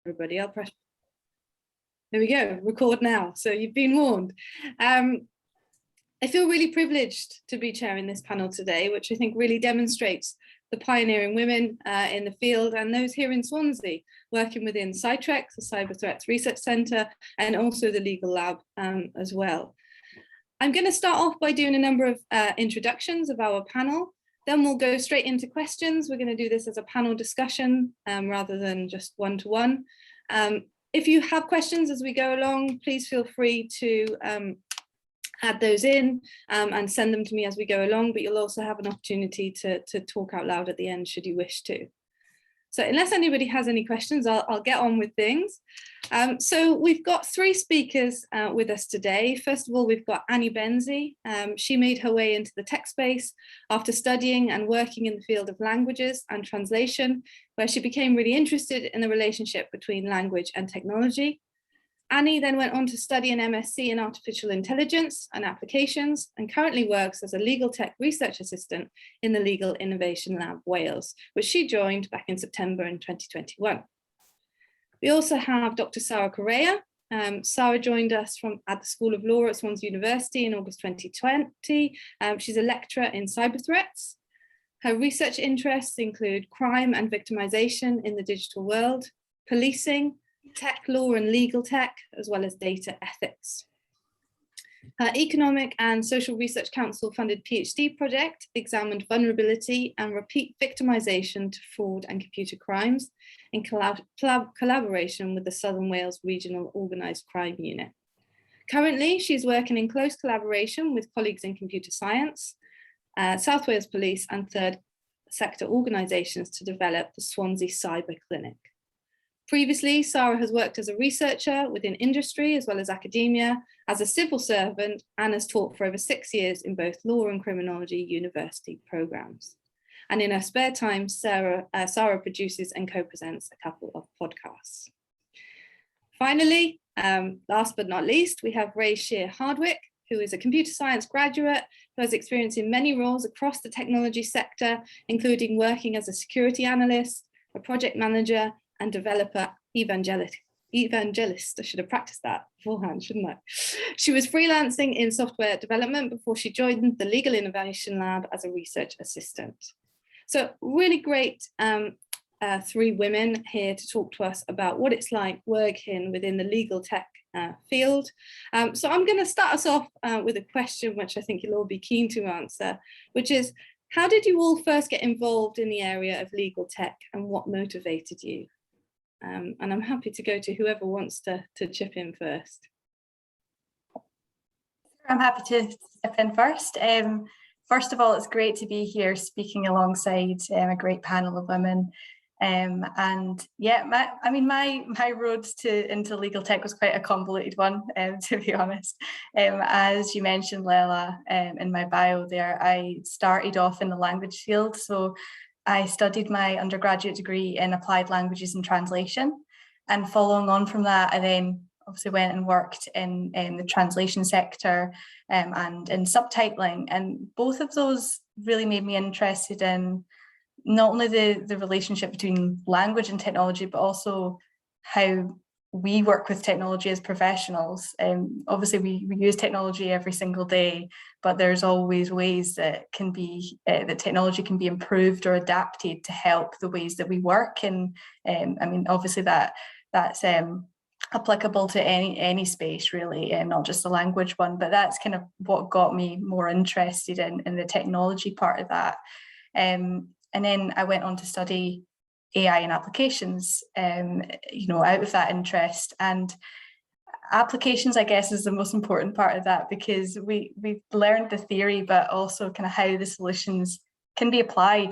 everybody. I'll press. There we go, record now. So you've been warned. I feel really privileged to be chairing this panel today, which I think really demonstrates the pioneering women in the field and those here in Swansea, working within CyTrex, the Cyber Threats Research Centre, and also the Legal Lab as well. I'm going to start off by doing a number of introductions of our panel. Then we'll go straight into questions. We're going to do this as a panel discussion rather than just one-to-one. If you have questions as we go along, please feel free to add those in and send them to me as we go along, but you'll also have an opportunity to talk out loud at the end should you wish to. So unless anybody has any questions, I'll get on with things. So we've got three speakers with us today. First of all, we've got Benzie. She made her way into the tech space after studying and working in the field of languages and translation, where she became really interested in the relationship between language and technology. Annie then went on to study an MSc in Artificial Intelligence and Applications and currently works as a LegalTech research assistant in the Legal Innovation Lab Wales, which she joined back in September in 2021. We also have Dr. Sara Correia. Sara joined us at the School of Law at Swansea University in August 2020. She's a lecturer in cyber threats. Her research interests include crime and victimisation in the digital world, policing, tech law and legal tech, as well as data ethics. Her Economic and Social Research Council funded PhD project examined vulnerability and repeat victimisation to fraud and computer crimes in collaboration with the Southern Wales Regional Organised Crime Unit. Currently, she's working in close collaboration with colleagues in computer science, South Wales Police and third sector organisations to develop the Swansea Cyber Clinic. Previously, Sara has worked as a researcher within industry as well as academia, as a civil servant, and has taught for over 6 years in both law and criminology university programs. And in her spare time, Sara produces and co-presents a couple of podcasts. Finally, last but not least, we have Rey Sheer Hardwick, who is a computer science graduate who has experience in many roles across the technology sector, including working as a security analyst, a project manager, and developer evangelist. I should have practiced that beforehand, shouldn't I? She was freelancing in software development before she joined the Legal Innovation Lab as a research assistant. So really great three women here to talk to us about what it's like working within the legal tech field. So I'm going to start us off with a question which I think you'll all be keen to answer, which is, how did you all first get involved in the area of legal tech and what motivated you? And I'm happy to go to whoever wants to chip in first. I'm happy to step in first. First of all, it's great to be here speaking alongside a great panel of women. And yeah, my road into legal tech was quite a convoluted one, to be honest. As you mentioned, Lella, in my bio there, I started off in the language field. So I studied my undergraduate degree in applied languages and translation. And following on from that, I then obviously went and worked in the translation sector and in subtitling. And both of those really made me interested in not only the relationship between language and technology, but also how we work with technology as professionals. Obviously, we use technology every single day, but there's always ways that that technology can be improved or adapted to help the ways that we work. And obviously that's applicable to any space really, and not just the language one. But that's kind of what got me more interested in the technology part of that. And then I went on to study AI and applications, out of that interest. And applications, I guess, is the most important part of that, because we've learned the theory, but also kind of how the solutions can be applied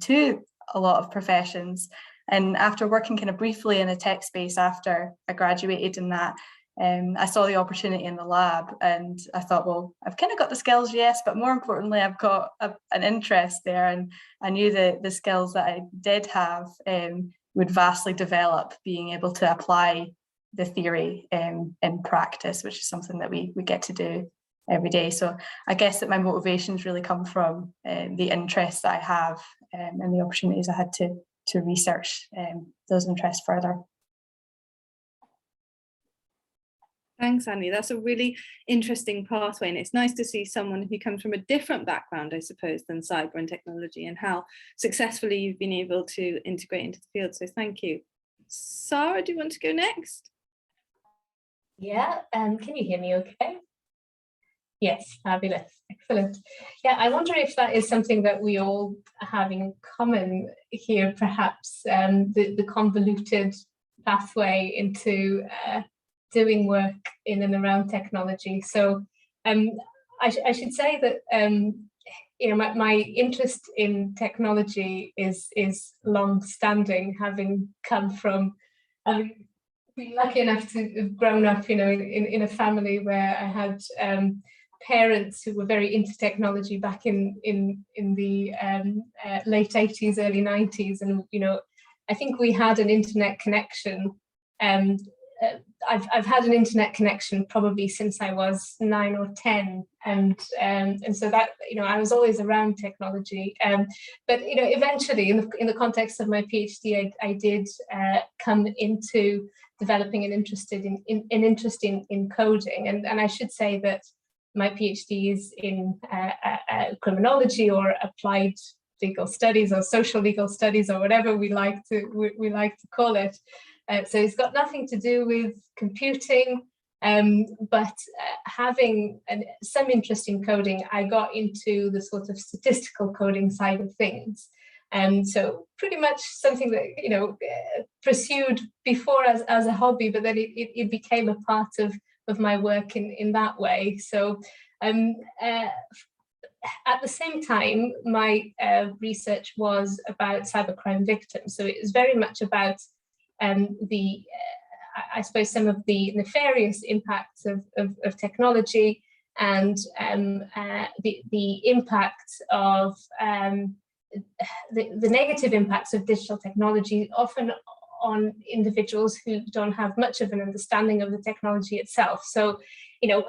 to a lot of professions. And after working kind of briefly in a tech space after I graduated in that, I saw the opportunity in the lab and I thought, well, I've kind of got the skills, yes, but more importantly, I've got an interest there, and I knew that the skills that I did have would vastly develop being able to apply the theory in practice, which is something that we get to do every day. So I guess that my motivations really come from the interests that I have and the opportunities I had to research those interests further. Thanks, Annie. That's a really interesting pathway, and it's nice to see someone who comes from a different background, I suppose, than cyber and technology, and how successfully you've been able to integrate into the field. So thank you. Sara, do you want to go next? Yeah, can you hear me okay? Yes, fabulous, excellent. Yeah, I wonder if that is something that we all have in common here, perhaps, the convoluted pathway into doing work in and around technology. So I should say that you know, my interest in technology is long-standing, having come from been lucky enough to have grown up, you know, in a family where I had parents who were very into technology back in the late 80s, early 90s, and you know, I think we had an internet connection. I've had an internet connection probably since I was 9 or 10, and so that, you know, I was always around technology. But you know, eventually, in the context of my PhD, I did come into developing an interest in coding, and I should say that my PhD is in criminology, or applied legal studies, or social legal studies, or whatever we like to call it. So it's got nothing to do with computing, but having some interest in coding, I got into the sort of statistical coding side of things. And so pretty much something that, you know, pursued before as a hobby, but then it became a part of my work in that way. So at the same time, my research was about cybercrime victims. So it was very much about I suppose, some of the nefarious impacts of technology, and the impact of the negative impacts of digital technology, often on individuals who don't have much of an understanding of the technology itself. So, you know,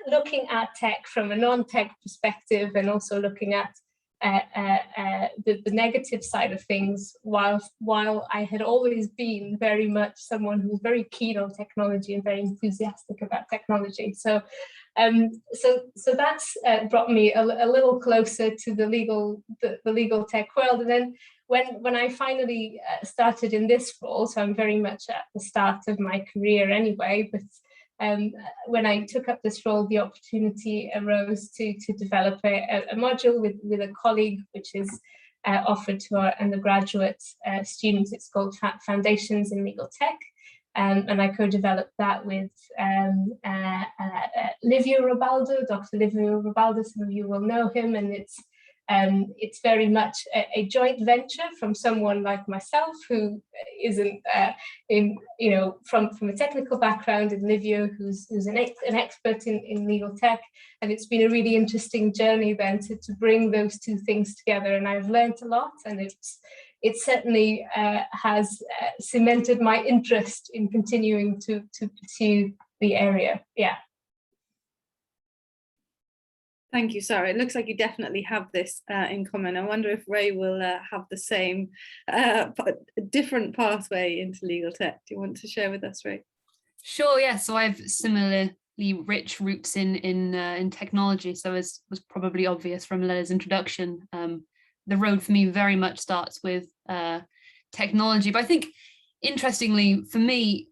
looking at tech from a non-tech perspective, and also looking at the negative side of things, while I had always been very much someone who was very keen on technology and very enthusiastic about technology. So so that's brought me a little closer to the legal tech world. And then when I finally started in this role, so I'm very much at the start of my career anyway, but when I took up this role, the opportunity arose to develop a module with a colleague, which is offered to our undergraduate students. It's called Foundations in Legal Tech. And I co-developed that with Livio Robaldo, Dr. Livio Robaldo. Some of you will know him, and it's very much a joint venture from someone like myself, who isn't from a technical background, and Livio, who's an expert in legal tech. And it's been a really interesting journey then to bring those two things together. And I've learned a lot, and it certainly has cemented my interest in continuing to pursue the area. Yeah. Thank you, Sara. It looks like you definitely have this in common. I wonder if Rey will have the same different pathway into legal tech. Do you want to share with us, Rey? Sure, yeah. So I have similarly rich roots in technology. So as was probably obvious from Lella's introduction, the road for me very much starts with technology. But I think, interestingly, for me,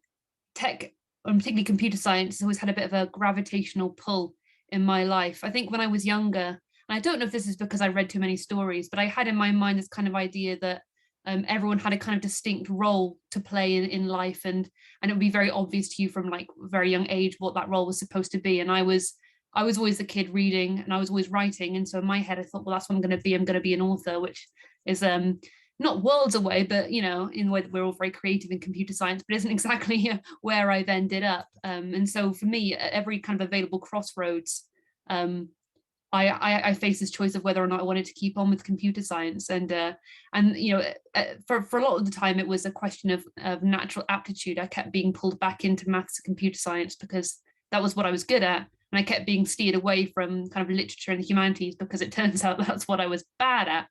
tech, and particularly computer science, has always had a bit of a gravitational pull in my life. I think when I was younger, and I don't know if this is because I read too many stories, but I had in my mind this kind of idea that everyone had a kind of distinct role to play in life, and it would be very obvious to you from like a very young age what that role was supposed to be. And I was always the kid reading, and I was always writing, and so in my head I thought, well, that's what I'm going to be. I'm going to be an author, which is not worlds away, but you know, in the way that we're all very creative in computer science, but isn't exactly where I then ended up. And so for me, at every kind of available crossroads, I faced this choice of whether or not I wanted to keep on with computer science. And you know, for a lot of the time, it was a question of natural aptitude. I kept being pulled back into maths and computer science because that was what I was good at. And I kept being steered away from kind of literature and the humanities because it turns out that's what I was bad at.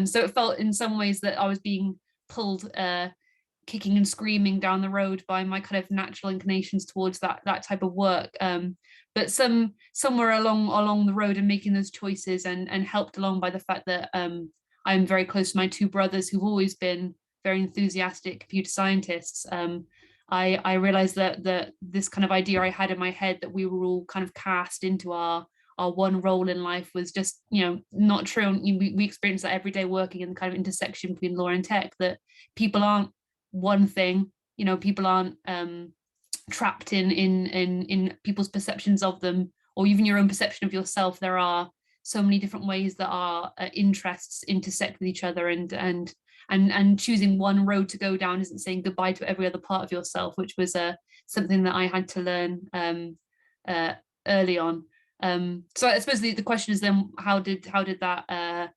So it felt in some ways that I was being pulled kicking and screaming down the road by my kind of natural inclinations towards that type of work. But somewhere along the road and making those choices, and helped along by the fact that I'm very close to my two brothers who've always been very enthusiastic computer scientists. I realized that this kind of idea I had in my head that we were all kind of cast into our one role in life was just, not true. And we experience that every day working in the kind of intersection between law and tech, that people aren't one thing, people aren't trapped in people's perceptions of them, or even your own perception of yourself. There are so many different ways that our interests intersect with each other, and choosing one road to go down isn't saying goodbye to every other part of yourself, which was something that I had to learn early on. So I suppose the question is then, how did that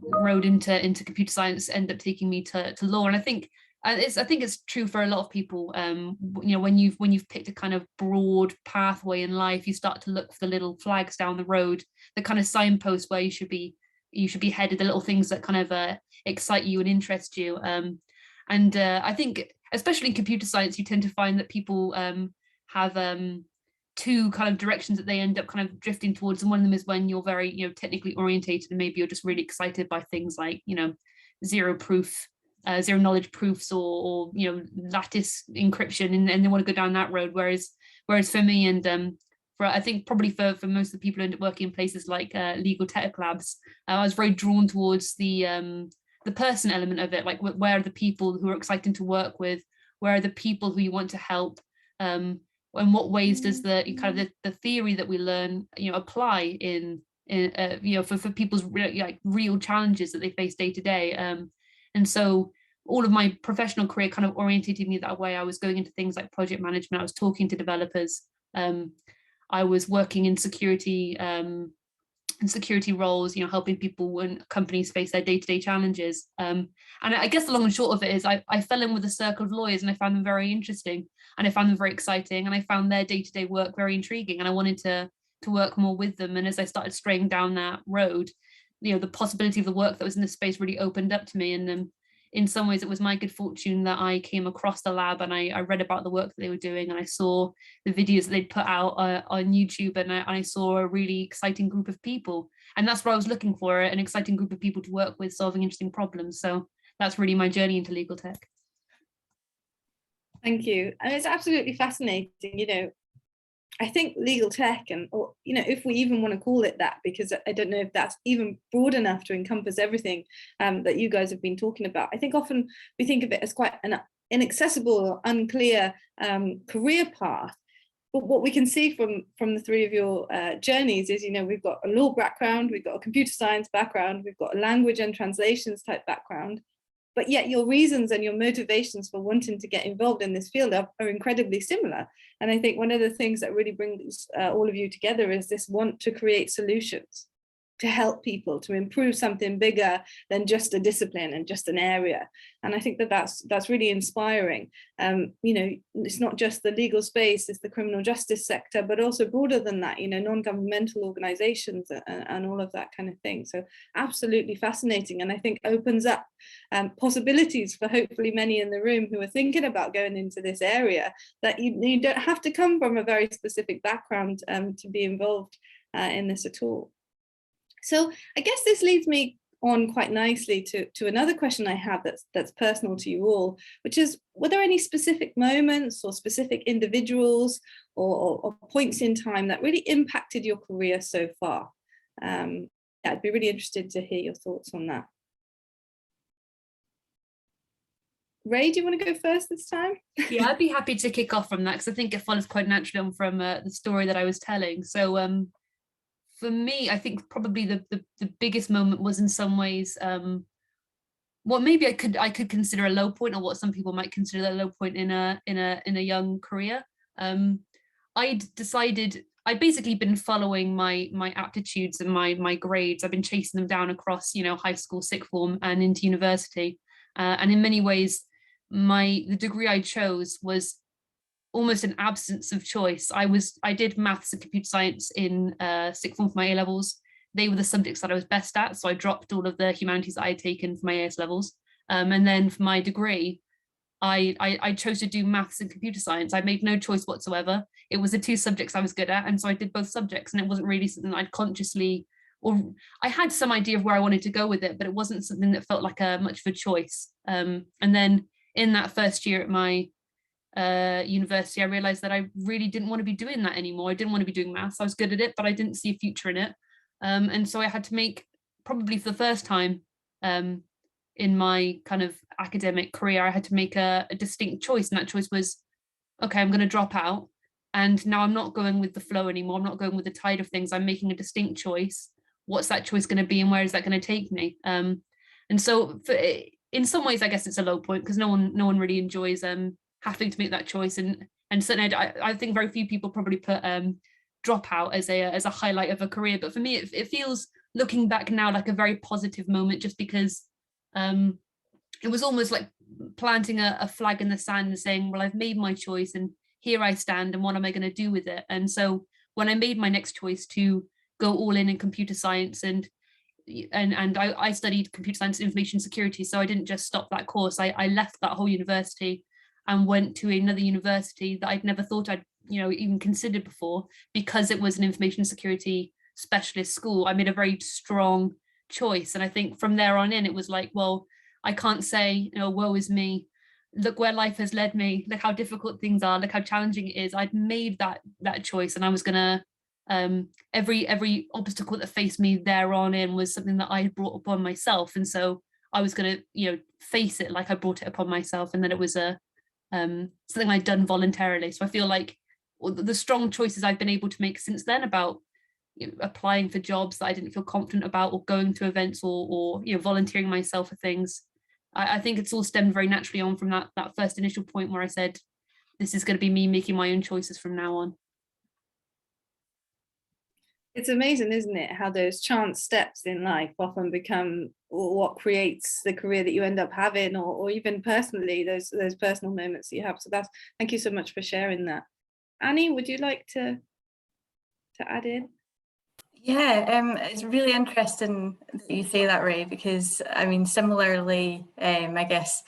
road into computer science end up taking me to law? And I think it's true for a lot of people. When you've picked a kind of broad pathway in life, you start to look for the little flags down the road, the kind of signposts where you should be headed, the little things that kind of excite you and interest you. I think, especially in computer science, you tend to find that people have two kind of directions that they end up kind of drifting towards, and one of them is when you're very technically orientated, and maybe you're just really excited by things like zero knowledge proofs, or lattice encryption, and they want to go down that road. Whereas for me, and I think probably for most of the people who end up working in places like LegalTech labs, I was very drawn towards the person element of it. Like, where are the people who are exciting to work with? Where are the people who you want to help? In what ways does the kind of the theory that we learn apply in for people's real challenges that they face day to day? And so all of my professional career kind of orientated me that way. I was going into things like project management. I was talking to developers. I was working in security roles, helping people when companies face their day-to-day challenges. And I guess the long and short of it is I fell in with a circle of lawyers, and I found them very interesting, and I found them very exciting, and I found their day-to-day work very intriguing, and I wanted to work more with them. And as I started straying down that road, the possibility of the work that was in this space really opened up to me. And in some ways, it was my good fortune that I came across the lab, and I read about the work that they were doing, and I saw the videos that they'd put out on YouTube, and I saw a really exciting group of people. And that's what I was looking for, an exciting group of people to work with, solving interesting problems. So that's really my journey into legal tech. Thank you. And it's absolutely fascinating. I think legal tech, or if we even want to call it that, because I don't know if that's even broad enough to encompass everything that you guys have been talking about. I think often we think of it as quite an inaccessible or unclear career path. But what we can see from the three of your journeys is, we've got a law background, we've got a computer science background, we've got a language and translations type background. But yet your reasons and your motivations for wanting to get involved in this field are incredibly similar. And I think one of the things that really brings all of you together is this want to create solutions, to help people, to improve something bigger than just a discipline and just an area. And I think that's really inspiring. It's not just the legal space, it's the criminal justice sector, but also broader than that, non-governmental organizations and all of that kind of thing. So absolutely fascinating. And I think opens up possibilities for hopefully many in the room who are thinking about going into this area, that you don't have to come from a very specific background to be involved in this at all. So I guess this leads me on quite nicely to another question I have that's personal to you all, which is, were there any specific moments or specific individuals or points in time that really impacted your career so far? I'd be really interested to hear your thoughts on that. Ray, do you want to go first this time? Yeah, I'd be happy to kick off from that, because I think it follows quite naturally on from the story that I was telling. So for me, I think probably the biggest moment was in some ways what maybe I could consider a low point, or what some people might consider a low point in a young career. I'd basically been following my aptitudes and my grades. I've been chasing them down across high school, sixth form, and into university. And in many ways, the degree I chose was almost an absence of choice. I did maths and computer science in sixth form for my A levels. They were the subjects that I was best at, so I dropped all of the humanities that I had taken for my AS levels. And then for my degree, I chose to do maths and computer science. I made no choice whatsoever. It was the two subjects I was good at, and so I did both subjects, and it wasn't really something I'd consciously, or I had some idea of where I wanted to go with it, but it wasn't something that felt like much of a choice. And then in that first year at my university, I realized that I really didn't want to be doing that anymore. I didn't want to be doing maths. I was good at it, but I didn't see a future in it. And so I had to make, probably for the first time in my kind of academic career, I had to make a distinct choice. And that choice was, okay, I'm going to drop out. And now I'm not going with the flow anymore. I'm not going with the tide of things. I'm making a distinct choice. What's that choice going to be, and where is that going to take me? And so in some ways, I guess it's a low point, because no one really enjoys having to make that choice. And certainly I think very few people probably put dropout as a highlight of a career. But for me, it feels, looking back now, like a very positive moment, just because it was almost like planting a flag in the sand and saying, well, I've made my choice and here I stand, and what am I going to do with it? And so when I made my next choice to go all in computer science, and I studied computer science and information security, so I didn't just stop that course. I left that whole university and went to another university that I'd never thought I'd even considered before, because it was an information security specialist school. I made a very strong choice, and I think from there on in, it was like, well, I can't say, woe is me, look where life has led me, look how difficult things are, look how challenging it is. I'd made that choice, and I was gonna every obstacle that faced me thereon in was something that I had brought upon myself, and so I was gonna face it like I brought it upon myself, and that it was something I'd done voluntarily. So I feel like the strong choices I've been able to make since then about applying for jobs that I didn't feel confident about, or going to events, or volunteering myself for things, I think it's all stemmed very naturally on from that first initial point where I said, this is going to be me making my own choices from now on. It's amazing, isn't it, how those chance steps in life often become what creates the career that you end up having, or even personally, those personal moments that you have. So thank you so much for sharing that. Annie, would you like to add in? Yeah, it's really interesting that you say that, Ray, because I mean, similarly, I guess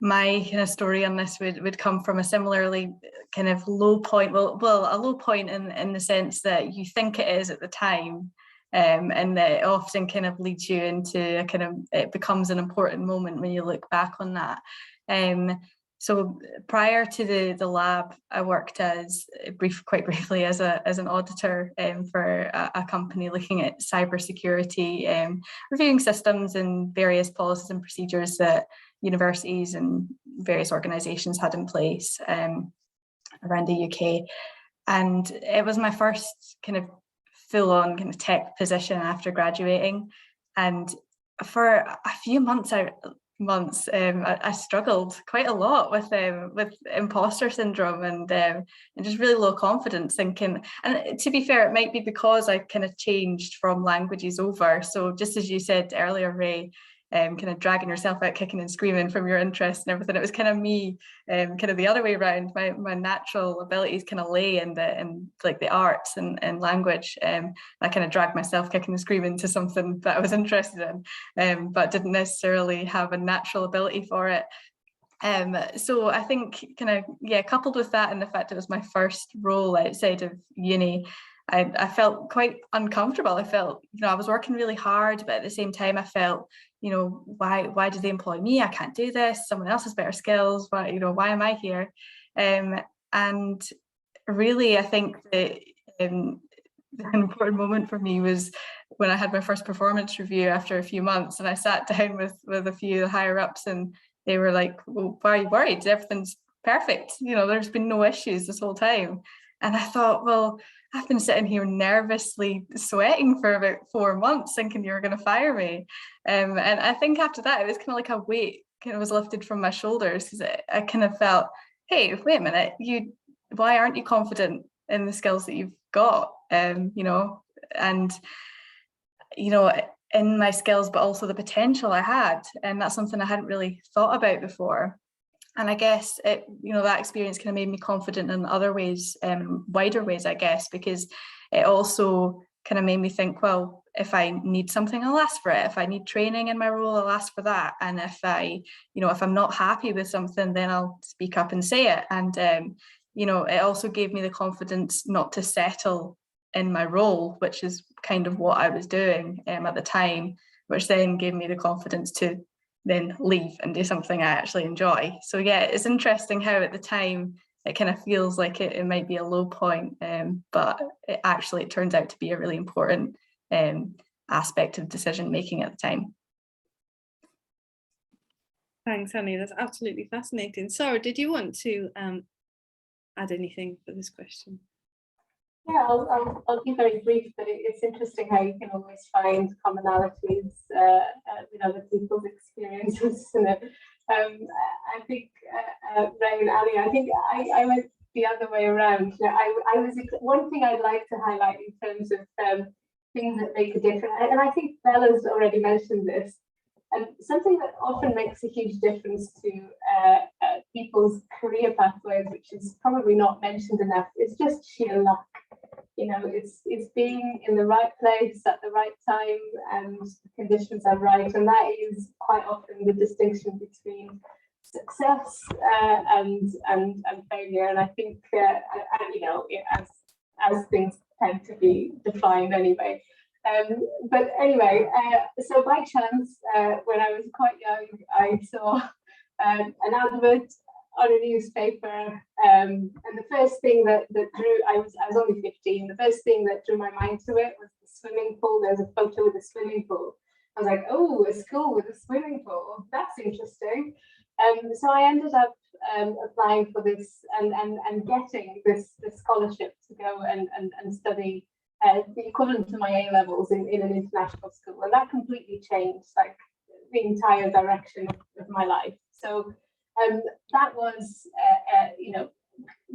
my kind of story on this would come from a similarly kind of low point. Well, a low point in the sense that you think it is at the time, and that it often kind of leads you into a kind of, it becomes an important moment when you look back on that. So prior to the lab, I worked quite briefly as an auditor for a company looking at cybersecurity, reviewing systems and various policies and procedures that universities and various organisations had in place around the UK. And it was my first kind of full-on kind of tech position after graduating. And for a few months, I struggled quite a lot with imposter syndrome and just really low confidence, thinking, and to be fair, it might be because I kind of changed from languages over. So just as you said earlier, Ray, kind of dragging yourself out kicking and screaming from your interest and everything, it was kind of me, kind of the other way around. My natural abilities kind of lay in like the arts and language. I kind of dragged myself kicking and screaming to something that I was interested in, but didn't necessarily have a natural ability for it. So I think coupled with that and the fact it was my first role outside of uni, I felt quite uncomfortable. I felt, I was working really hard, but at the same time I felt, why do they employ me? I can't do this. Someone else has better skills. Why am I here? And really, I think that an important moment for me was when I had my first performance review after a few months, and I sat down with a few higher ups, and they were like, well, why are you worried? Everything's perfect. There's been no issues this whole time. And I thought, well, I've been sitting here nervously sweating for about 4 months thinking you were going to fire me. And I think after that, it was kind of like a weight kind of was lifted from my shoulders, because I kind of felt, hey, wait a minute, why aren't you confident in the skills that you've got? In my skills, but also the potential I had. And that's something I hadn't really thought about before. And I guess that experience kind of made me confident in other ways, wider ways, I guess, because it also kind of made me think, well, if I need something, I'll ask for it. If I need training in my role, I'll ask for that. And if if I'm not happy with something, then I'll speak up and say it. And, it also gave me the confidence not to settle in my role, which is kind of what I was doing at the time, which then gave me the confidence to then leave and do something I actually enjoy. So yeah, it's interesting how at the time it kind of feels like it might be a low point, but it turns out to be a really important aspect of decision making at the time. Thanks, Annie. That's absolutely fascinating. Sara, did you want to add anything for this question? Yeah, I'll be very brief, but it's interesting how you can always find commonalities with other people's experiences. I think Ray and Ali, I think I went the other way around. I was one thing I'd like to highlight in terms of things that make a difference, and I think Lella's already mentioned this. And something that often makes a huge difference to people's career pathways, which is probably not mentioned enough, is just sheer luck. It's being in the right place at the right time and the conditions are right, and that is quite often the distinction between success and failure. And I think as things tend to be defined anyway. But anyway, so by chance, when I was quite young, I saw an advert on a newspaper, and the first thing that drew, I was only 15, the first thing that drew my mind to it was the swimming pool. There's a photo with a swimming pool. I was like, oh, a school with a swimming pool, that's interesting. So I ended up applying for this and getting this scholarship to go and study the equivalent to my A-levels in an international school, and that completely changed like the entire direction of my life. So that was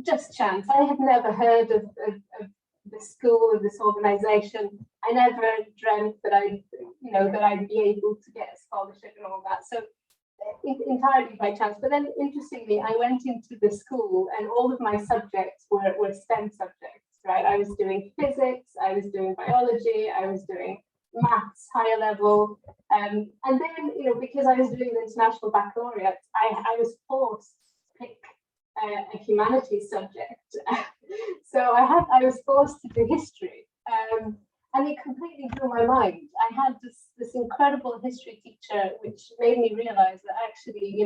just chance. I had never heard of this school, of this organization. I never dreamt that I'd be able to get a scholarship and all that. So entirely by chance. But then interestingly, I went into the school and all of my subjects were STEM subjects. Right, I was doing physics, I was doing biology, I was doing maths, higher level, and then because I was doing the international baccalaureate, I was forced to pick a humanities subject. So I was forced to do history, and it completely blew my mind. I had this incredible history teacher, which made me realize that actually,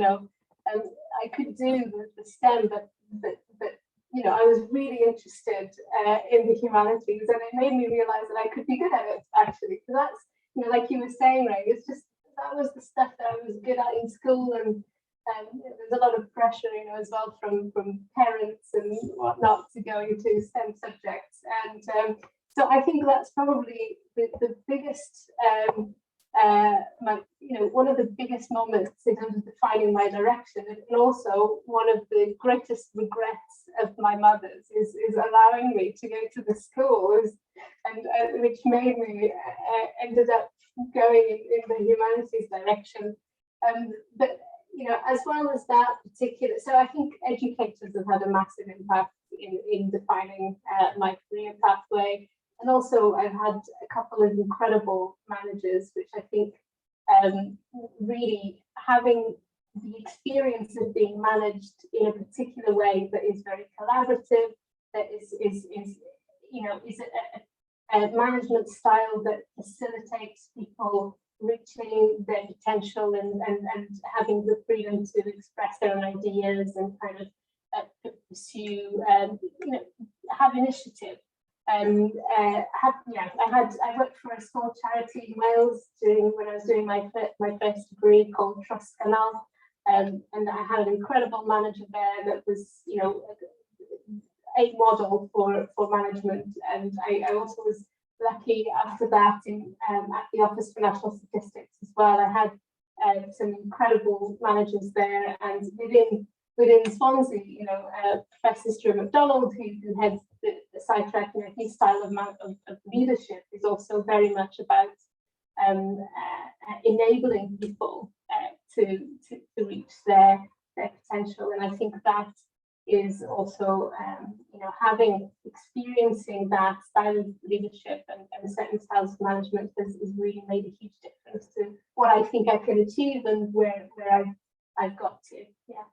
I could do the STEM, but I was really interested in the humanities, and it made me realize that I could be good at it, actually. So that's, like you were saying, Ray, it's just, that was the stuff that I was good at in school, and there's a lot of pressure, as well from parents and whatnot to go into STEM subjects. And so I think that's probably the biggest, one of the biggest moments in terms of defining my direction, and also one of the greatest regrets of my mother's is allowing me to go to the school, and which made me ended up going in the humanities direction. But as well as that particular, so I think educators have had a massive impact in defining my career pathway. And also I've had a couple of incredible managers, which I think really having the experience of being managed in a particular way that is very collaborative, that is a management style that facilitates people reaching their potential and having the freedom to express their own ideas and kind of pursue, have initiative. I worked for a small charity in Wales when I was doing my first degree called Trust Canal, and I had an incredible manager there that was a model for management. And I also was lucky after that at the Office for National Statistics as well. I had some incredible managers there, and within Swansea, Professor Stuart MacDonald, who heads the SciTech, his style of leadership is also very much about enabling people to reach their potential. And I think that is also, experiencing that style of leadership and certain styles of management has really made a huge difference to what I think I can achieve and where I've got to. Yeah.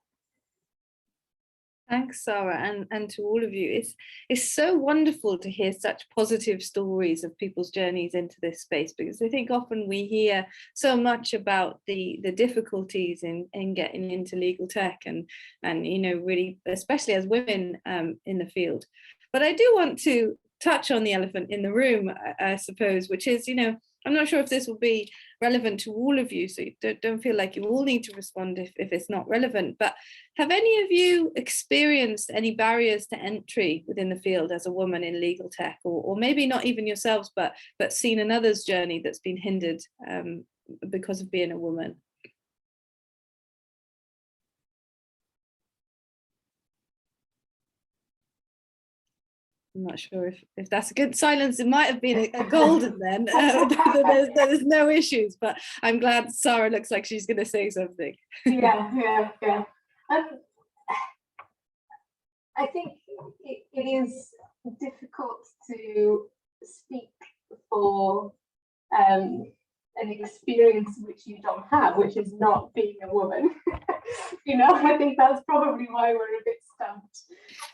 Thanks, Sara, and to all of you. It's so wonderful to hear such positive stories of people's journeys into this space, because I think often we hear so much about the difficulties in getting into legal tech and really, especially as women in the field. But I do want to touch on the elephant in the room, I suppose, which is, I'm not sure if this will be relevant to all of you, so don't feel like you all need to respond if it's not relevant, but have any of you experienced any barriers to entry within the field as a woman in legal tech, or maybe not even yourselves, but seen another's journey that's been hindered because of being a woman? I'm not sure if that's a good silence. It might have been a golden then. There's no issues, but I'm glad Sara looks like she's going to say something. Yeah. I think it is difficult to speak for an experience which you don't have, which is not being a woman. I think that's probably why we're a bit stumped.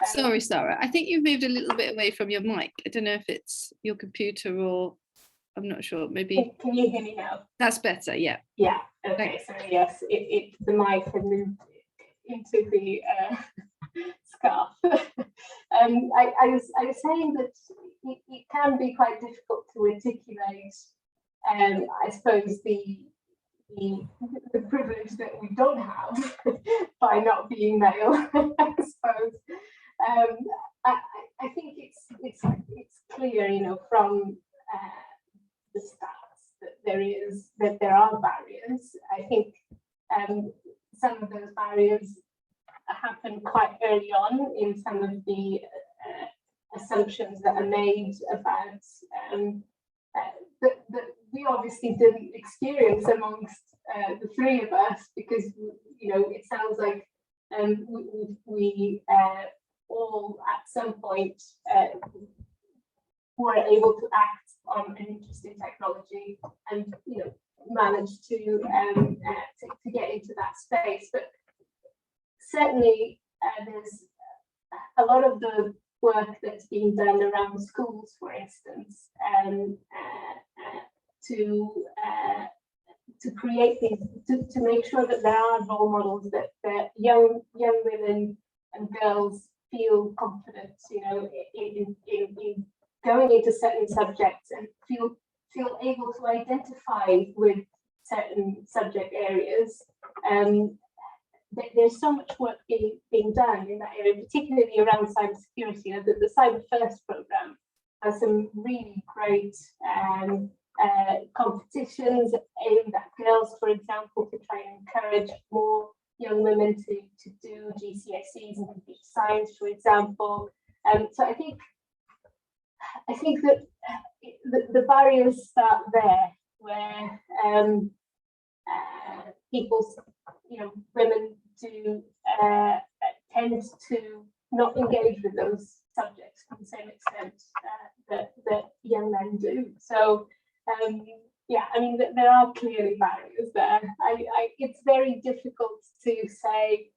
Sorry, Sara, I think you've moved a little bit away from your mic. I don't know if it's your computer or I'm not sure. Maybe. Can you hear me now? That's better. Yeah. Yeah. Okay. So yes, the mic had moved into the scarf. I was saying that it can be quite difficult to articulate. I suppose the privilege that we don't have by not being male. I suppose. I think it's clear, from the stats that there are barriers. I think some of those barriers happen quite early on in some of the assumptions that are made about that we obviously didn't experience amongst the three of us, because it sounds like we all at some point were able to act on an interest in technology and manage to get into that space. But certainly there's a lot of the work that's being done around schools, for instance, to create these, to make sure that there are role models that young women and girls feel confident, in going into certain subjects and feel able to identify with certain subject areas. There's so much work being done in that area, particularly around cybersecurity. The Cyber First program has some really great competitions aimed at girls, for example, to try and encourage more young women to do GCSEs in computer science, for example. So I think that the barriers start there, where women do tend to not engage with those subjects to the same extent that young men do. So there are clearly barriers there. It's very difficult to say,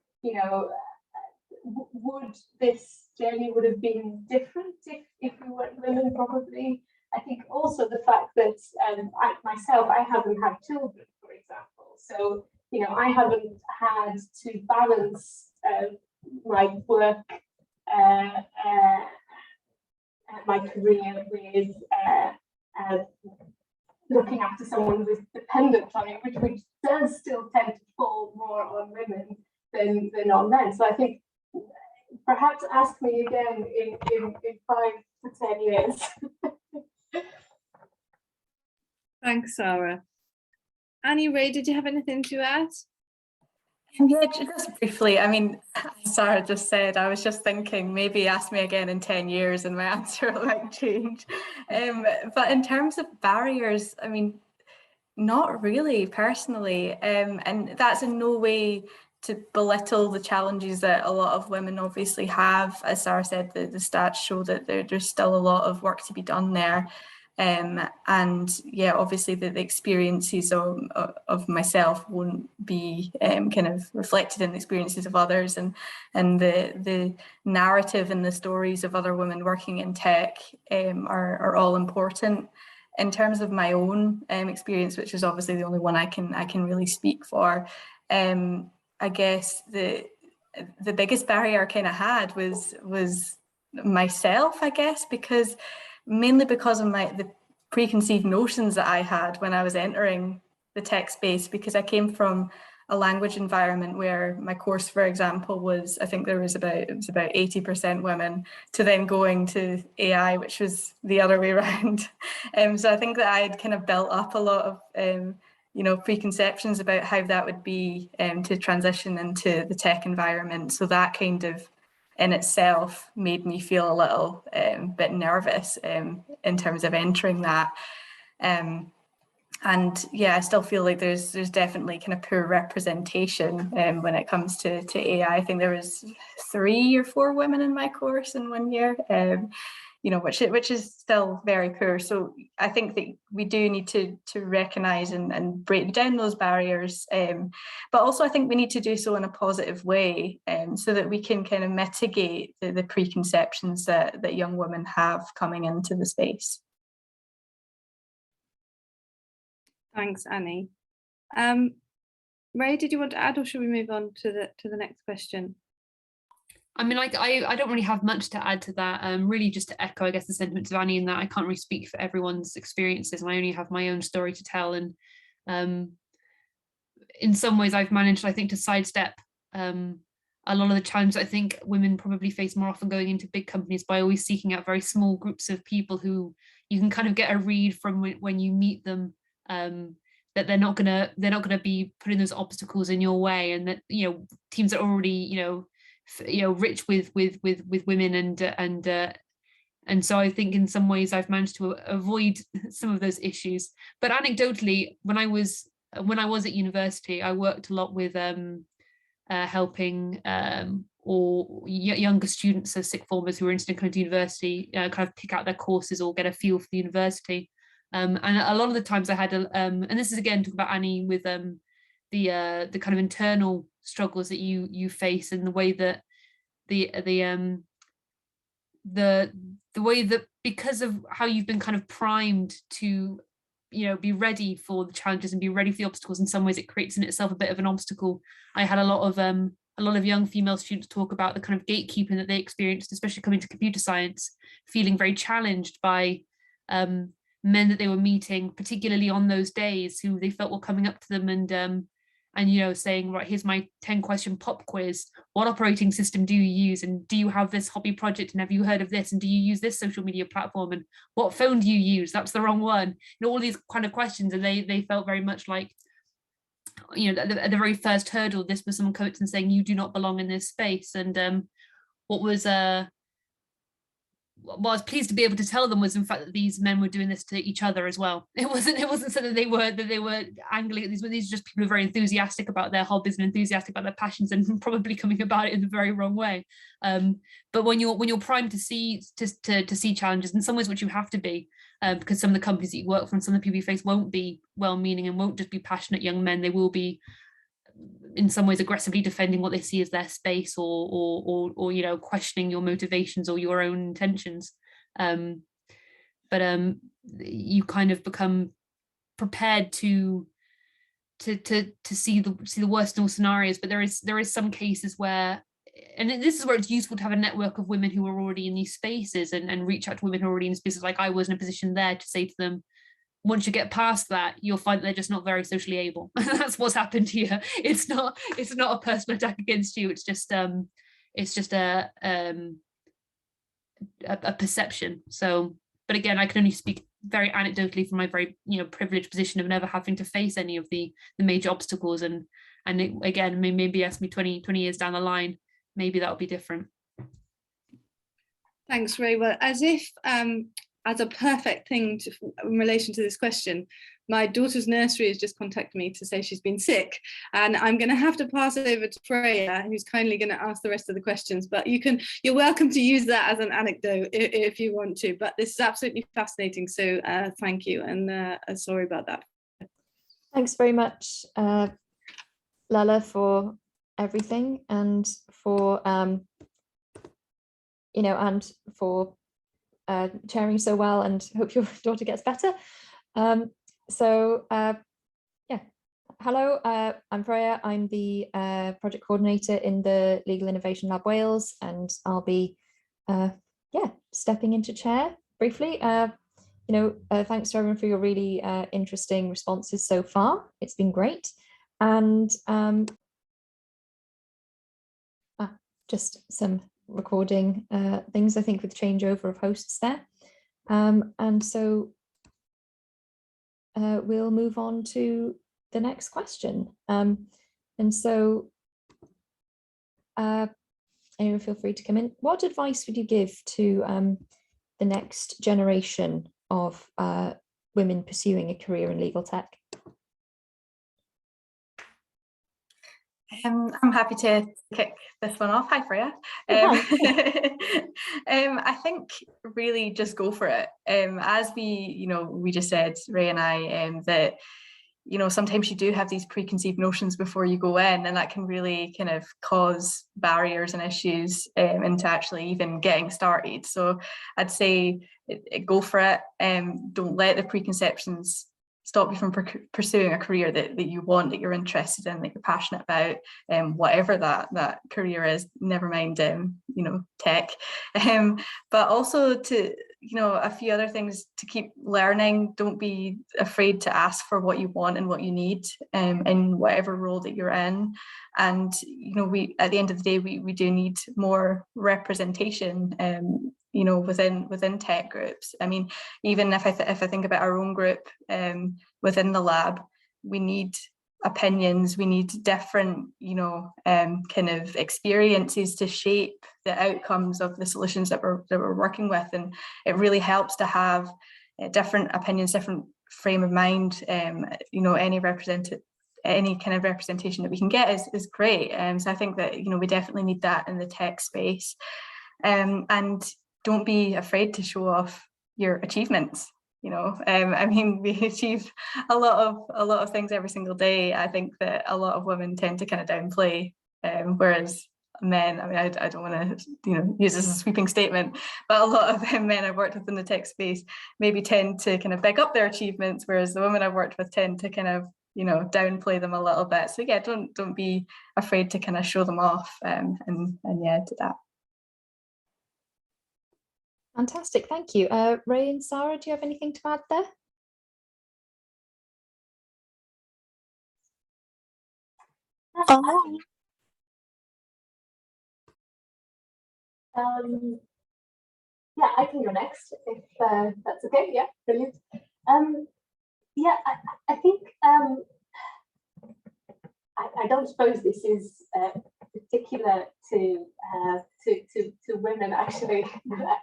would this journey would have been different if we weren't women? Probably. I think also the fact that I haven't had children, for example. So, I haven't had to balance my work, my career with looking after someone who's dependent on it, which does still tend to fall more on women than on men. So I think perhaps ask me again in 5 to 10 years. Thanks, Sara. Annie, Ray, did you have anything to add? Yeah, just briefly. As Sara just said, I was just thinking maybe ask me again in 10 years and my answer might change. But in terms of barriers, not really personally. And that's in no way belittle the challenges that a lot of women obviously have. As Sara said, the stats show that there's still a lot of work to be done there. And yeah, obviously the experiences of myself won't be kind of reflected in the experiences of others, and the narrative and the stories of other women working in tech are all important. In terms of my own experience, which is obviously the only one I can really speak for, I guess the biggest barrier I kind of had was myself, I guess, mainly because of the preconceived notions that I had when I was entering the tech space, because I came from a language environment where my course, for example, was, I think there was about 80% women, to then going to AI, which was the other way around. So I think that I had kind of built up a lot of preconceptions about how that would be to transition into the tech environment. So that kind of in itself made me feel a little bit nervous in terms of entering that. And yeah, I still feel like there's definitely kind of poor representation when it comes to AI. I think there was 3 or 4 women in my course in 1 year, which is still very poor. So I think that we do need to recognise and break down those barriers, but also I think we need to do so in a positive way, so that we can kind of mitigate the preconceptions that young women have coming into the space. Thanks, Annie. Rey, did you want to add, or should we move on to the next question? I mean, I don't really have much to add to that. Really just to echo, I guess, the sentiments of Annie, in that I can't really speak for everyone's experiences, and I only have my own story to tell. And in some ways I've managed, I think, to sidestep a lot of the challenges I think women probably face more often going into big companies, by always seeking out very small groups of people who you can kind of get a read from when you meet them, that they're not gonna be putting those obstacles in your way, and that teams are already rich with women, and so I think in some ways I've managed to avoid some of those issues. But anecdotally, when I was at university, I worked a lot with helping or younger students, so sixth formers who were interested in coming to university, kind of pick out their courses or get a feel for the university. And a lot of the times I had, and this is again talking about Annie, with the kind of internal struggles that you face, and the way that the way that, because of how you've been kind of primed to be ready for the challenges and be ready for the obstacles, in some ways it creates in itself a bit of an obstacle. I had a lot of young female students talk about the kind of gatekeeping that they experienced, especially coming to computer science, feeling very challenged by men that they were meeting, particularly on those days, who they felt were coming up to them and saying, right, here's my 10-question pop quiz. What operating system do you use? And do you have this hobby project? And have you heard of this? And do you use this social media platform? And what phone do you use? That's the wrong one. All these kind of questions. And they felt very much like, at the very first hurdle, this was someone coming and saying, you do not belong in this space. And what I was pleased to be able to tell them was, in fact, that these men were doing this to each other as well. It wasn't so that they were angling at these, but these are just people who are very enthusiastic about their hobbies and enthusiastic about their passions, and probably coming about it in the very wrong way. But when you're primed to see challenges, in some ways, which you have to be, because some of the companies that you work for and some of the people you face won't be well-meaning and won't just be passionate young men. They will be, in some ways, aggressively defending what they see as their space, or questioning your motivations or your own intentions. But you kind of become prepared to see the worst in all scenarios. But there is some cases where, and this is where it's useful to have a network of women who are already in these spaces, and reach out to women who are already in spaces, like I was in a position there, to say to them, once you get past that, you'll find that they're just not very socially able. That's what's happened here. It's not a personal attack against you. It's just a perception. So, but again, I can only speak very anecdotally from my very privileged position of never having to face any of the major obstacles. And it, again, maybe ask me 20 years down the line, maybe that'll be different. Thanks, Rey. Well, as if as a perfect thing in relation to this question, my daughter's nursery has just contacted me to say she's been sick, and I'm going to have to pass over to Freya, who's kindly going to ask the rest of the questions, but you're welcome to use that as an anecdote if you want to, but this is absolutely fascinating, so thank you, and sorry about that. Thanks very much, Lella, for everything, and for and for chairing so well, and hope your daughter gets better. Yeah, hello, I'm Freya. I'm the project coordinator in the Legal Innovation Lab Wales, and I'll be stepping into chair briefly. Thanks to everyone for your really interesting responses so far. It's been great. And just some recording things, I think, with changeover of hosts there. And so we'll move on to the next question. And so anyone feel free to come in. What advice would you give to the next generation of women pursuing a career in legal tech? I'm happy to kick this one off. Hi, Freya. I think really just go for it. As we just said, Ray and I, that sometimes you do have these preconceived notions before you go in, and that can really kind of cause barriers and issues into actually even getting started. So I'd say go for it. Don't let the preconceptions stop you from pursuing a career that you want, that you're interested in, that you're passionate about, whatever that career is, never mind tech. But also to a few other things to keep learning. Don't be afraid to ask for what you want and what you need in whatever role that you're in. And we, at the end of the day, we do need more representation within tech groups. I mean, even if I think about our own group within the lab, we need opinions, we need different kind of experiences to shape the outcomes of the solutions that we're working with. And it really helps to have different opinions, different frame of mind. Any kind of representation that we can get is great. So I think that we definitely need that in the tech space. And don't be afraid to show off your achievements. I mean, we achieve a lot of things every single day. I think that a lot of women tend to kind of downplay, whereas men, I mean, I don't want to use this as a sweeping statement, but a lot of men I've worked with in the tech space maybe tend to kind of big up their achievements, whereas the women I've worked with tend to kind of downplay them a little bit. So yeah, don't be afraid to kind of show them off, and yeah, do that. Fantastic, thank you. Ray and Sara, do you have anything to add there? Yeah, I can go next if that's okay. Yeah, brilliant. Yeah, I think I don't suppose this is particular to women actually, but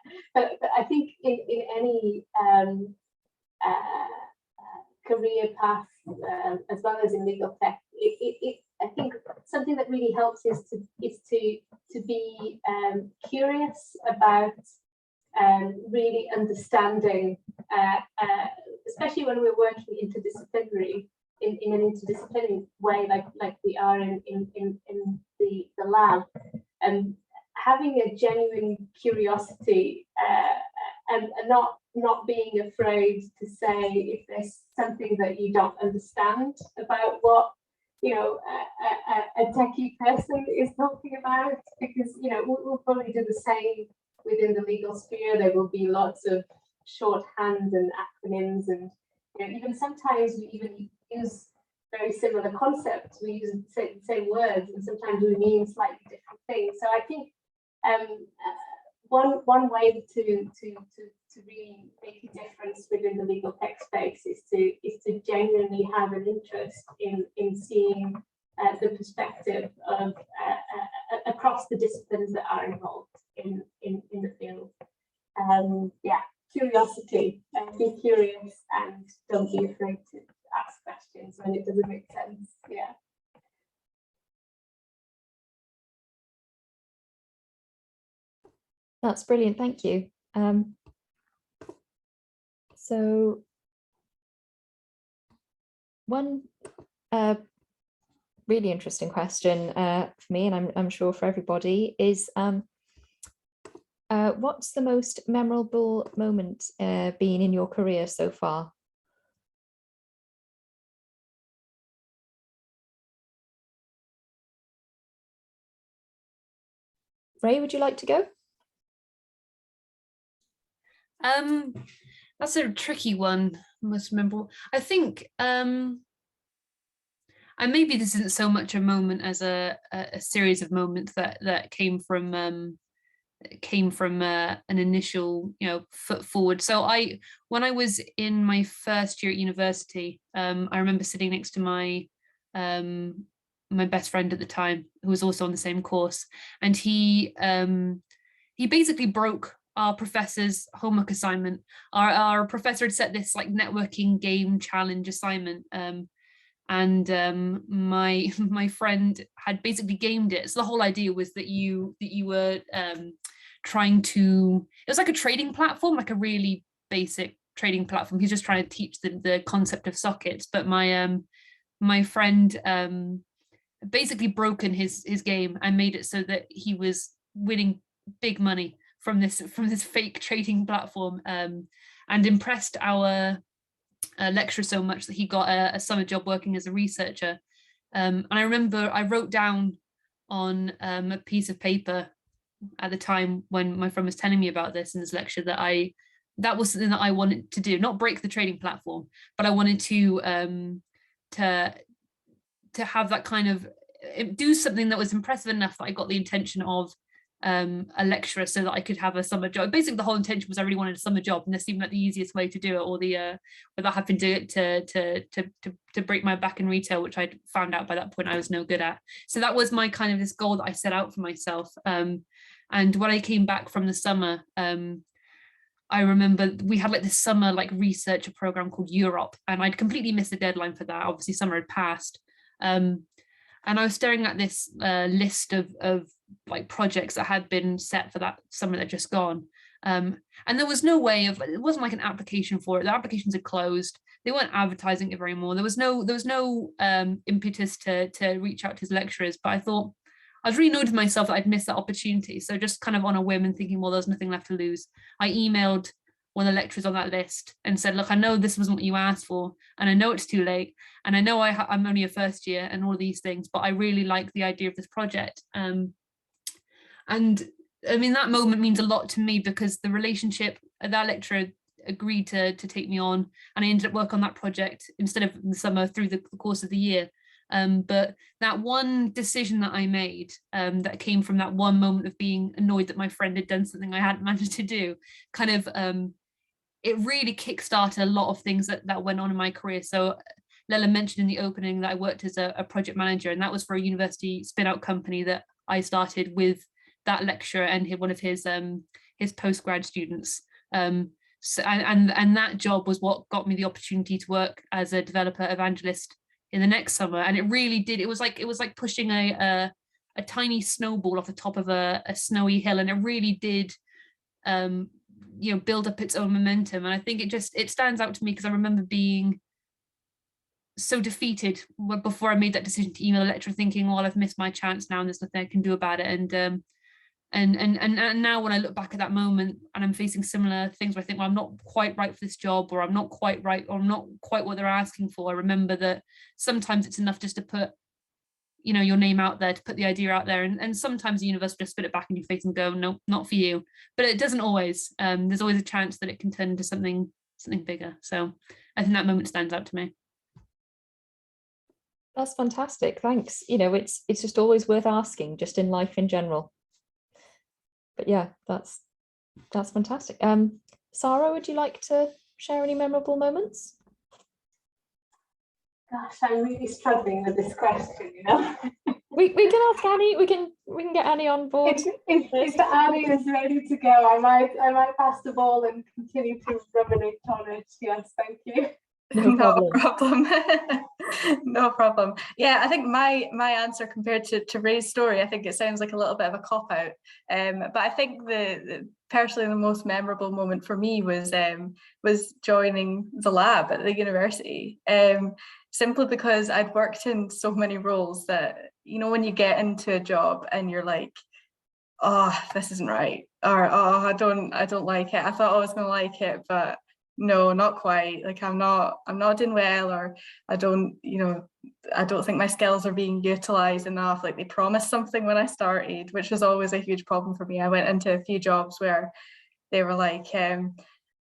I think in any career path, as well as in legal tech, I think something that really helps is to be curious about really understanding, especially when we're working interdisciplinary in an interdisciplinary way, like we are in the lab, and having a genuine curiosity and not being afraid to say if there's something that you don't understand about what a techie person is talking about, because we'll probably do the same within the legal sphere. There will be lots of shorthand and acronyms, and even sometimes we even use very similar concepts. We use the same words, and sometimes we mean slightly different things. So I think one way to really make a difference within the legal tech space is to genuinely have an interest in seeing the perspective of across the disciplines that are involved in the field. Yeah, curiosity, be curious, and don't be afraid when it doesn't make sense. Yeah. That's brilliant, thank you. So one really interesting question for me, and I'm sure for everybody, is what's the most memorable moment been in your career so far? Ray, would you like to go? That's a tricky one. Most memorable. I think, and maybe this isn't so much a moment as a series of moments that came from an initial, foot forward. So when I was in my first year at university, I remember sitting next to my best friend at the time, who was also on the same course, and he basically broke our professor's homework assignment. Our professor had set this like networking game challenge assignment, and my friend had basically gamed it. So the whole idea was that you were trying to, it was like a trading platform, like a really basic trading platform. He's just trying to teach the concept of sockets, but my friend basically broken his game and made it so that he was winning big money from this fake trading platform, and impressed our lecturer so much that he got a summer job working as a researcher. And I remember I wrote down on a piece of paper at the time when my friend was telling me about this in this lecture that was something that I wanted to do, not break the trading platform, but I wanted to have that kind of, do something that was impressive enough that I got the attention of a lecturer so that I could have a summer job. Basically, the whole intention was I really wanted a summer job, and this seemed like the easiest way to do it, or without having to break my back in retail, which I found out by that point I was no good at. So that was my kind of this goal that I set out for myself. And when I came back from the summer, I remember we had like this summer like researcher program called Europe, and I'd completely missed the deadline for that. Obviously, summer had passed. And I was staring at this list of like projects that had been set for that summer that just gone. And there was no way of, it wasn't like an application for it. The applications had closed. They weren't advertising it very more. There was no impetus to reach out to his lecturers. But I thought, I was really annoyed with myself that I'd missed that opportunity. So just kind of on a whim and thinking, well, there's nothing left to lose, I emailed one of the lecturers on that list and said, look, I know this wasn't what you asked for, and I know it's too late, and I know I'm only a first year and all these things, but I really like the idea of this project. And I mean, that moment means a lot to me, because the relationship, that lecturer agreed to take me on, and I ended up working on that project instead of in the summer through the course of the year. But that one decision that I made, that came from that one moment of being annoyed that my friend had done something I hadn't managed to do, kind of, it really kickstarted a lot of things that went on in my career. So Lella mentioned in the opening that I worked as a project manager, and that was for a university spin-out company that I started with that lecturer and one of his postgrad students. So, and that job was what got me the opportunity to work as a developer evangelist in the next summer. And it really did, it was like pushing a tiny snowball off the top of a snowy hill, and it really did build up its own momentum. And I think it stands out to me because I remember being so defeated before I made that decision to email the lecturer, thinking, well, I've missed my chance now and there's nothing I can do about it. And now when I look back at that moment and I'm facing similar things where I think, well, I'm not quite right for this job, or I'm not quite right, or I'm not quite what they're asking for, I remember that sometimes it's enough just to put your name out there, to put the idea out there, and sometimes the universe will just spit it back in your face and go, no, not for you. But it doesn't always. There's always a chance that it can turn into something bigger. So I think that moment stands out to me. That's fantastic, thanks. It's just always worth asking, just in life in general. But yeah, that's fantastic. Sara, would you like to share any memorable moments? Gosh, I'm really struggling with this question, We can ask Annie. We can get Annie on board. If Annie is ready to go, I might pass the ball and continue to ruminate on it. Yes, thank you. No problem. problem. No problem. Yeah, I think my answer compared to Rey's story, I think it sounds like a little bit of a cop-out. But I think personally the most memorable moment for me was joining the lab at the university. Simply because I'd worked in so many roles that, you know, when you get into a job and you're like, oh, this isn't right, or oh, I don't like it. I thought I was going to like it, but no, not quite. Like I'm not doing well, or I don't think my skills are being utilized enough. Like they promised something when I started, which was always a huge problem for me. I went into a few jobs where they were like,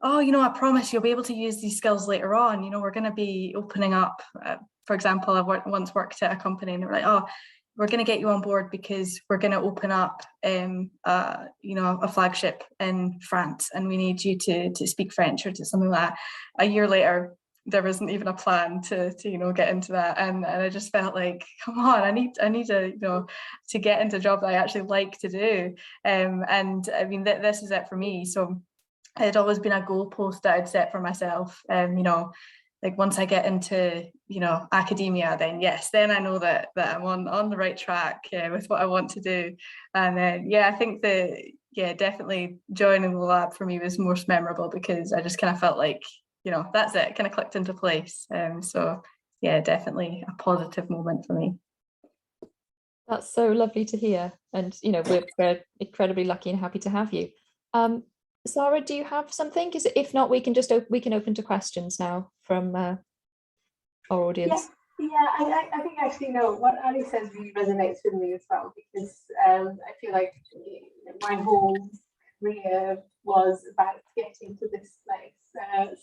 oh, you know, I promise you'll be able to use these skills later on. You know, we're going to be opening up. For example, I once worked at a company and they were like, oh, we're going to get you on board because we're going to open up, a flagship in France, and we need you to speak French or to something like that. A year later, there wasn't even a plan to get into that, and I just felt like, come on, I need to to get into a job that I actually like to do, and I mean this is it for me. So it had always been a goalpost that I'd set for myself, like once I get into academia, then I know that I'm on the right track with what I want to do. And I think definitely joining the lab for me was most memorable because I just kind of felt like, that's it, kind of clicked into place. So definitely a positive moment for me. That's so lovely to hear, and we're incredibly lucky and happy to have you. Sara, do you have something? Because if not, we can open to questions now from our audience. I think actually what Ali says really resonates with me as well, because I feel like my whole career was about getting to this place.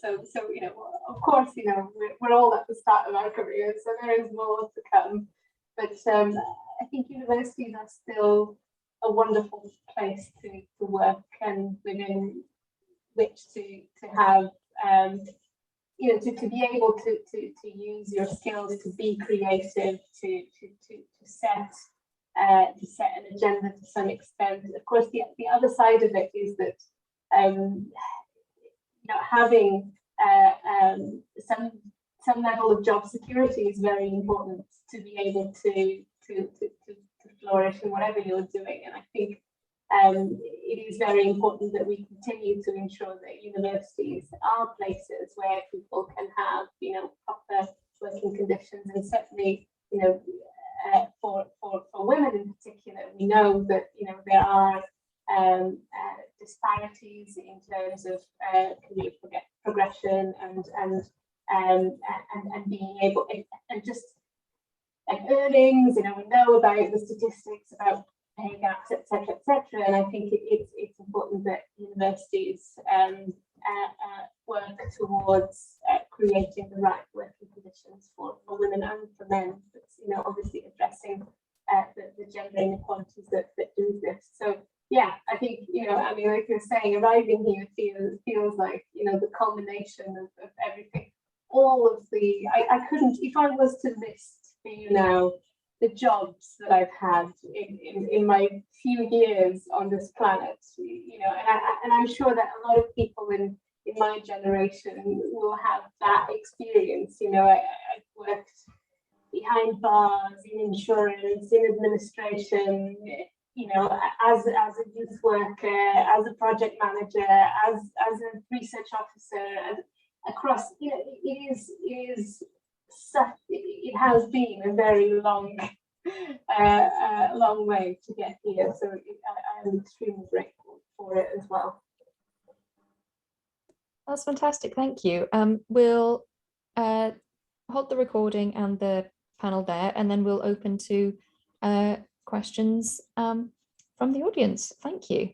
So of course we're all at the start of our careers, so there is more to come. But I think universities are still a wonderful place to work, and within which to have to be able to use your skills to be creative, to set an agenda to some extent. Of course, the other side of it is that having some level of job security is very important to be able to flourish in whatever you're doing. And I think it is very important that we continue to ensure that universities are places where people can have proper working conditions, and certainly for women in particular, we know that there are disparities in terms of career progression and being able and just earnings. We know about the statistics about pay gaps, etc., and I think it's important that universities work towards creating the right working conditions for women and for men. But obviously addressing the gender inequalities that do this. So I think like you're saying, arriving here feels like the culmination of everything. All of the I couldn't, if I was to list for you now the jobs that I've had in my few years on this planet, and I'm sure that a lot of people in my generation will have that experience. I've worked behind bars, in insurance, in administration, as a youth worker, as a project manager, as a research officer, across, it has been a very long way to get here. So I'm extremely grateful for it as well. That's fantastic. Thank you. We'll hold the recording and the panel there, and then we'll open to questions from the audience. Thank you.